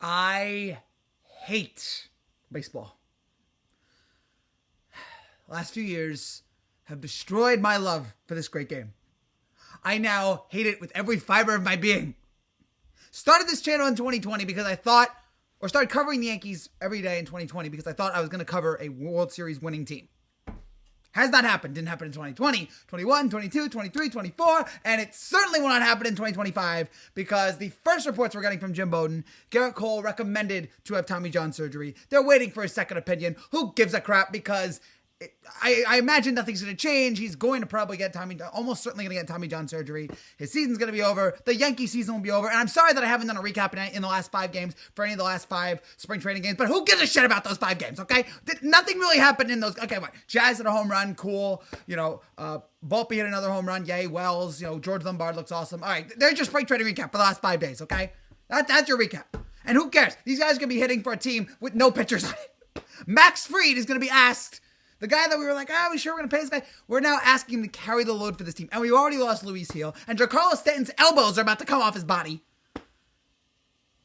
I hate baseball. Last few years have destroyed my love for this great game. I now hate it with every fiber of my being. Started this channel in 2020 because I thought, or started covering the Yankees every day in 2020 because I thought I was going to cover a World Series winning team. Has not happened. Didn't happen in 2020, 21, 22, 23, 24, and it certainly will not happen in 2025 because the first reports we're getting from Jim Bowden, Gerrit Cole recommended to have Tommy John surgery. They're waiting for a second opinion. Who gives a crap? Because I imagine nothing's going to change. He's going to probably get almost certainly going to get Tommy John surgery. His season's going to be over. The Yankee season will be over. And I'm sorry that I haven't done a recap in the last 5 games for any of the last 5 spring training games, but who gives a shit about those 5 games, okay? Nothing really happened in those. Okay, what? Jazz hit a home run, cool. Volpe hit another home run, yay. Wells, George Lombard looks awesome. All right, there's your spring training recap for the last 5 days, okay? That's your recap. And who cares? These guys are going to be hitting for a team with no pitchers on it. Max Fried is going to be asked. The guy that we were like, we sure we're going to pay this guy? We're now asking him to carry the load for this team. And we already lost Luis Heel. And Giancarlo Stanton's elbows are about to come off his body.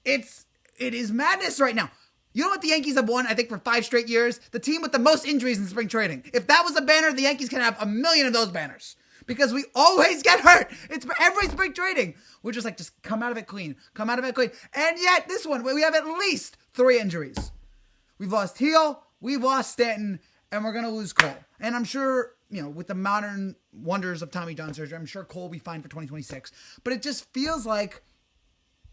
It is madness right now. You know what the Yankees have won, I think, for 5 straight years? The team with the most injuries in spring training. If that was a banner, the Yankees can have 1 million of those banners. Because we always get hurt. It's every spring training. We're just like, just come out of it clean. Come out of it clean. And yet, this one, we have at least 3 injuries. We've lost Heel. We've lost Stanton. And we're going to lose Cole. And I'm sure, with the modern wonders of Tommy John surgery, I'm sure Cole will be fine for 2026. But it just feels like,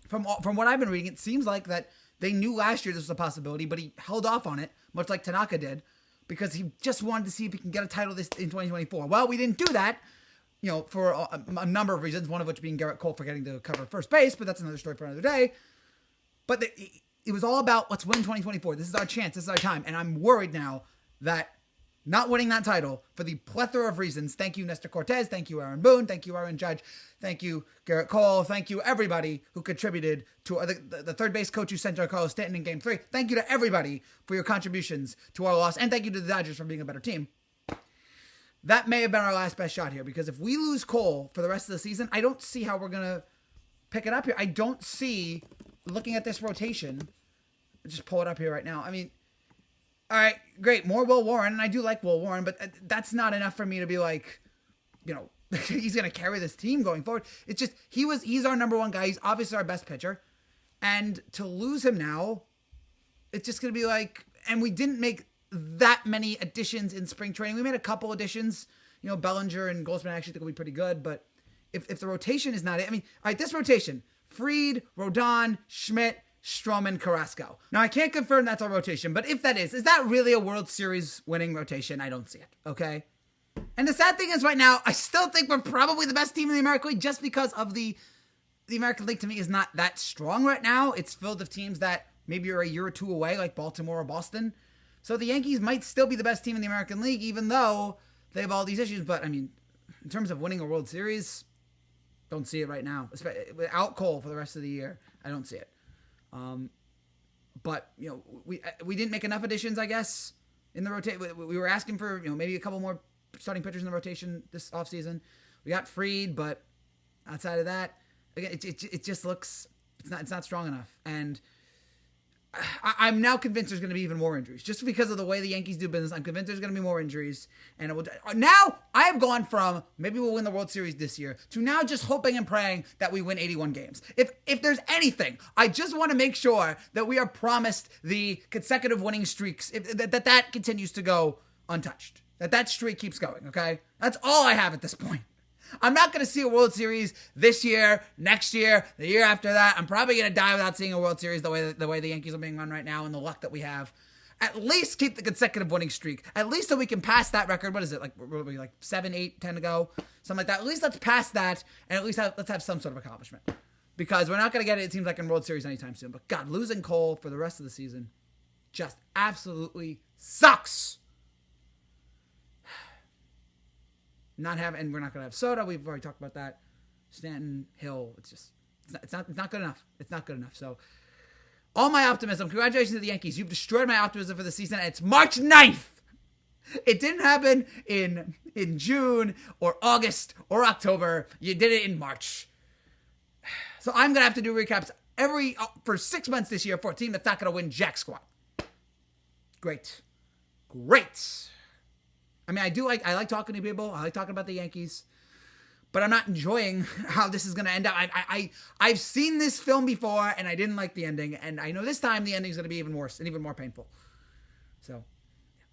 from what I've been reading, it seems like that they knew last year this was a possibility, but he held off on it, much like Tanaka did, because he just wanted to see if he can get a title in 2024. Well, we didn't do that, for a number of reasons, one of which being Gerrit Cole forgetting to cover first base, but that's another story for another day. But it was all about, let's win 2024. This is our chance. This is our time. And I'm worried now that not winning that title for the plethora of reasons. Thank you, Nestor Cortez. Thank you, Aaron Boone. Thank you, Aaron Judge. Thank you, Gerrit Cole. Thank you, everybody who contributed to the third base coach who sent Giancarlo Stanton in Game 3. Thank you to everybody for your contributions to our loss. And thank you to the Dodgers for being a better team. That may have been our last best shot here because if we lose Cole for the rest of the season, I don't see how we're going to pick it up here. I don't see, looking at this rotation, just pull it up here right now. I mean, all right, great. More Will Warren, and I do like Will Warren, but that's not enough for me to be like, he's going to carry this team going forward. It's just, he's our number 1 guy. He's obviously our best pitcher. And to lose him now, it's just going to be like, and we didn't make that many additions in spring training. We made a couple additions. Bellinger and Goldsman I actually think will be pretty good, but if the rotation is not it, I mean, all right, this rotation, Fried, Rodon, Schmidt, Stroman, Carrasco. Now, I can't confirm that's our rotation, but if that is that really a World Series winning rotation? I don't see it, okay? And the sad thing is right now, I still think we're probably the best team in the American League just because of the American League to me is not that strong right now. It's filled with teams that maybe are a year or 2 away, like Baltimore or Boston. So the Yankees might still be the best team in the American League, even though they have all these issues. But, I mean, in terms of winning a World Series, don't see it right now. Without Cole for the rest of the year, I don't see it. But we didn't make enough additions, I guess, in the rotation. We were asking for maybe a couple more starting pitchers in the rotation this offseason. We got Fried, but outside of that, again, it just looks it's not strong enough. And I'm now convinced there's going to be even more injuries just because of the way the Yankees do business. I'm convinced there's going to be more injuries, and now I have gone from maybe we'll win the World Series this year to now just hoping and praying that we win 81 games. If there's anything, I just want to make sure that we are promised the consecutive winning streaks, that continues to go untouched, that streak keeps going. Okay, that's all I have at this point. I'm not going to see a World Series this year, next year, the year after that. I'm probably going to die without seeing a World Series the way the Yankees are being run right now and the luck that we have. At least keep the consecutive winning streak. At least so we can pass that record. What is it? Like 7, 8, 10 to go? Something like that. At least let's pass that and at least let's have some sort of accomplishment. Because we're not going to get it seems like, in World Series anytime soon. But God, losing Cole for the rest of the season just absolutely sucks. And we're not going to have Soto. We've already talked about that. Stanton, Hill. It's not good enough. It's not good enough. So, all my optimism. Congratulations to the Yankees. You've destroyed my optimism for the season. And it's March 9th. It didn't happen in June or August or October. You did it in March. So I'm going to have to do recaps for 6 months this year for a team that's not going to win jack squat. Great. I mean, I like talking to people. I like talking about the Yankees. But I'm not enjoying how this is going to end up. I've seen this film before, and I didn't like the ending. And I know this time the ending is going to be even worse and even more painful. So, yeah.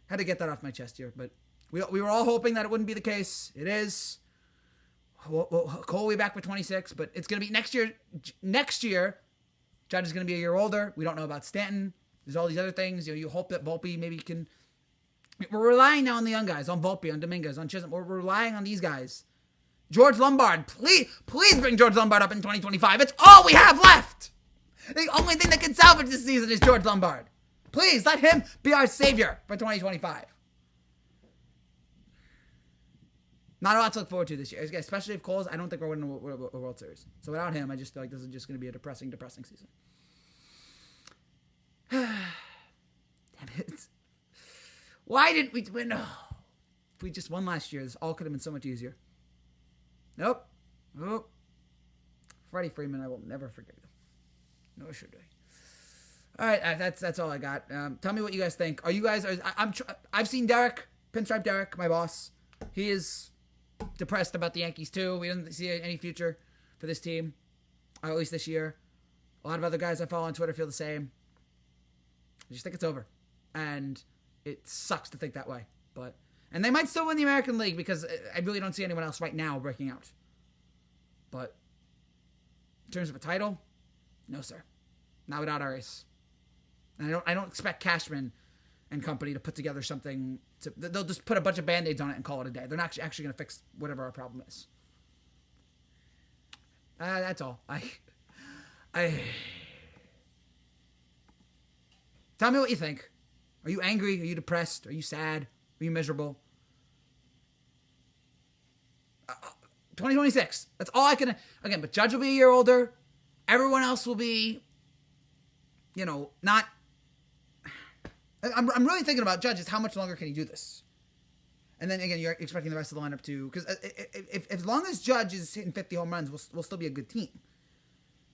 Had to get that off my chest here. But we were all hoping that it wouldn't be the case. It is. Cole will be back for 26, but it's going to be next year. Next year, Judge is going to be a year older. We don't know about Stanton. There's all these other things. You hope that Volpe maybe can. We're relying now on the young guys, on Volpe, on Dominguez, on Chisholm. We're relying on these guys. George Lombard, please bring George Lombard up in 2025. It's all we have left. The only thing that can salvage this season is George Lombard. Please let him be our savior for 2025. Not a lot to look forward to this year, especially if Cole's. I don't think we're winning a World Series. So without him, I just feel like this is just going to be a depressing season. Damn it. Why didn't we win? Oh, if we just won last year, this all could have been so much easier. Nope. Freddie Freeman, I will never forget you. Nor should I. All right, that's all I got. Tell me what you guys think. Are you guys? I've seen Derek, Pinstripe Derek, my boss. He is depressed about the Yankees too. We don't see any future for this team, at least this year. A lot of other guys I follow on Twitter feel the same. I just think it's over, and it sucks to think that way. And they might still win the American League because I really don't see anyone else right now breaking out. But in terms of a title, no sir, not without our ace. And I don't expect Cashman and company to put together something. They'll just put a bunch of Band-Aids on it and call it a day. They're not actually going to fix whatever our problem is. That's all. Tell me what you think. Are you angry? Are you depressed? Are you sad? Are you miserable? 2026. That's all I can. Again, but Judge will be a year older. Everyone else will be, not. I'm really thinking about Judge is how much longer can he do this? And then again, you're expecting the rest of the lineup to, because if as long as Judge is hitting 50 home runs, we'll still be a good team.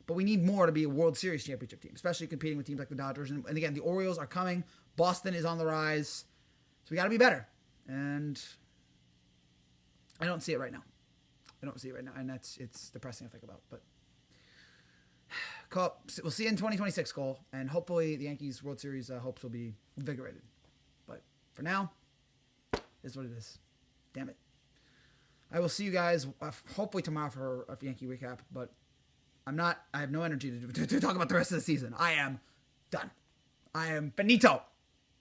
But we need more to be a World Series championship team, especially competing with teams like the Dodgers. And again, the Orioles are coming. Boston is on the rise. So we got to be better. And I don't see it right now. And it's depressing to think about. But Cole, we'll see you in 2026, Cole. And hopefully the Yankees World Series hopes will be invigorated. But for now, it is what it is. Damn it. I will see you guys hopefully tomorrow for a Yankee recap. But I have no energy to talk about the rest of the season. I am done. I am finito.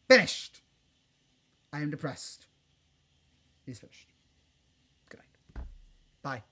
Finished. I am depressed. He's finished. Good night. Bye.